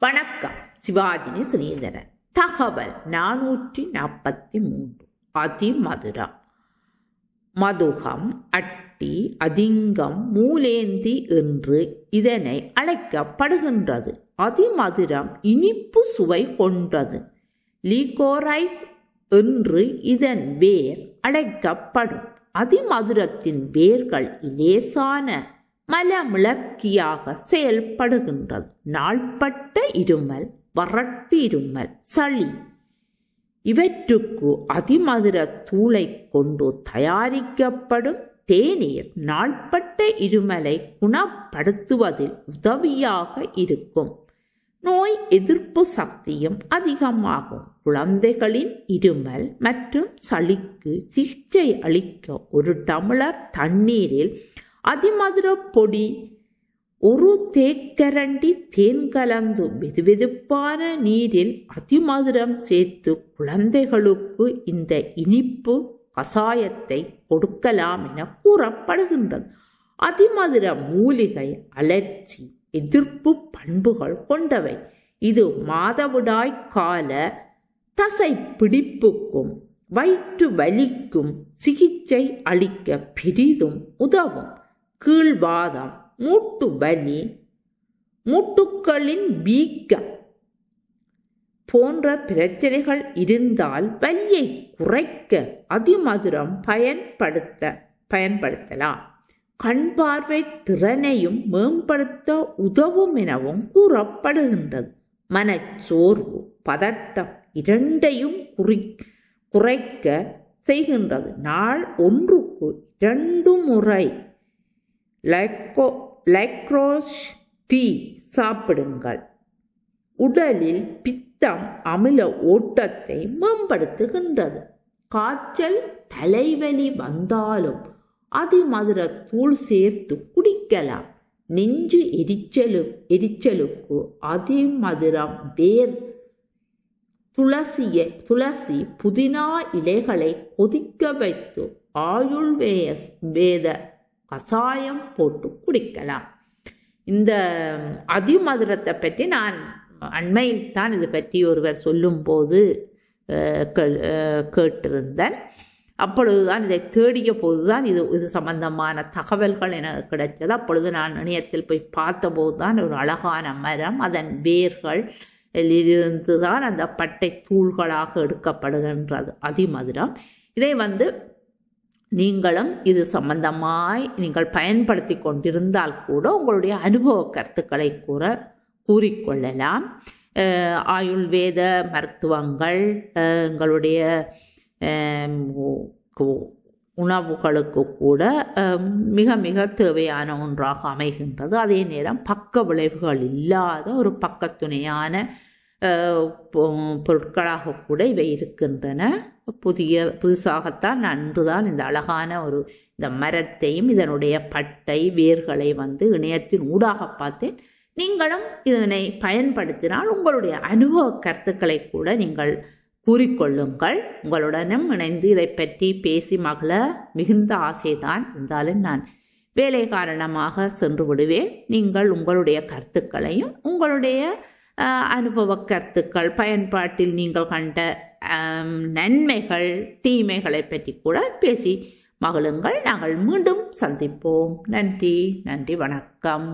வணக்கம். சிவாஜினி ஸ்ரீதரன். தகவல் 443. அதிமதுரம். மதுகம், அட்டி, அதிங்கம், மூலேந்தி என்று இதனை அழைக்கப்படுகின்றது. அதிமதுரம் இனிப்பு சுவை கொண்டது. லீகோரைஸ் என்று இதன் வேர் அழைக்கப்படும். அதிமதுரத்தின் வேர்கள் லேசான மலமிளக்கியாக செயல்படுகின்றது. நாள்பட்ட இருமல், வறட்டு இருமல், சளி இவற்றுக்கு அதிமதுர தூளை கொண்டு தயாரிக்கப்படும் தேநீர் நாள்பட்ட இருமலை குணப்படுத்துவதில் உதவியாக இருக்கும். நோய் எதிர்ப்பு சக்தியும் அதிகமாகும். குழந்தைகளின் இருமல் மற்றும் சளிக்கு சிகிச்சை அளிக்க ஒரு டம்ளர் தண்ணீரில் அதிமதுர பொடி, ஒரு தேக்கரண்டி தேன் கலந்து வெதுவெதுப்பான நீரில் அதிமதுரம் சேர்த்து குழந்தைகளுக்கு இந்த இனிப்பு கசாயத்தை கொடுக்கலாம் என கூறப்படுகின்றது. அதிமதுர மூலிகை அலர்ஜி எதிர்ப்பு பண்புகள் கொண்டவை. இது மாதவிடாய் கால தசை பிடிப்புக்கும் வயிற்று வலிக்கும் சிகிச்சை அளிக்க பெரிதும் உதவும். கீழ்வாதம், மூட்டு வலி, மூட்டுக்களின் வீக்கம் போன்ற பிரச்சனைகள் இருந்தால் வலியை குறைக்க அதிமதுரம் பயன்படுத்தலாம். கண் பார்வை திறனையும் மேம்படுத்த உதவும் எனவும் கூறப்படுகின்றது. மனச்சோர்வு, பதட்டம் இரண்டையும் குறைக்க செய்கின்றது. நாள் ஒன்றுக்கு 2 முறை லைக்ரோஸ் டீ சாப்பிடுங்கள். உடலில் பித்தம் அமில ஓட்டத்தை மேம்படுத்துகின்றது. காய்ச்சல், தலைவலி வந்தாலும் அதிமதுர தூள் சேர்த்து குடிக்கலாம். நெஞ்சு எரிச்சலுக்கு அதிமதுரம் வேர், துளசி, புதினா இலைகளை கொதிக்க வைத்து ஆயுர்வேத கசாயம் போட்டு குடிக்கலாம். இந்த அதிமதுரத்தை பற்றி நான் அண்மையில் தான் இது பற்றி ஒருவர் சொல்லும்போது கேட்டிருந்தேன். அப்பொழுதுதான் இதை தேடிய போதுதான் இது சம்பந்தமான தகவல்கள் எனக்கு கிடைச்சது. அப்பொழுது நான் இணையத்தில் போய் பார்த்தபோது தான் ஒரு அழகான மரம், அதன் வேர்கள் இருந்து தான் அந்த பட்டை தூள்களாக எடுக்கப்படுகின்றது அதிமதுரம். இதை நீங்களும் இது சம்பந்தமாய் நீங்கள் பயன்படுத்தி கொண்டிருந்தால் கூட உங்களுடைய அனுபவ கருத்துக்களை கூறிக்கொள்ளலாம். ஆயுர்வேத மருத்துவங்கள் எங்களுடைய உணவுகளுக்கு கூட மிக மிக தேவையான ஒன்றாக அமைகின்றது. அதே நேரம் பக்க விளைவுகள் இல்லாத ஒரு பக்கத்துணையான பொருட்களாக கூட இவை இருக்கின்றன. புதுசாகத்தான் நன்றுதான் இந்த அழகான இந்த மரத்தையும் இதனுடைய பட்டை வேர்களை இணையத்தின் ஊடாக பார்த்தேன். நீங்களும் இதனை பயன்படுத்தினால் உங்களுடைய அனுபவ கருத்துக்களை கூட நீங்கள் கூறிக்கொள்ளுங்கள். உங்களுடனும் இணைந்து இதை பற்றி பேசி மகள மிகுந்த ஆசைதான். இருந்தாலும் நான் வேலை காரணமாக சென்று விடுவேன். நீங்கள் உங்களுடைய கருத்துக்களையும் உங்களுடைய அனுபவ கருத்துக்கள், பயன்பாட்டில் நீங்கள் கண்ட நன்மைகள், தீமைகளை பற்றி கூட பேசி மகிழுங்கள். நாங்கள் மீண்டும் சந்திப்போம். நன்றி, வணக்கம்.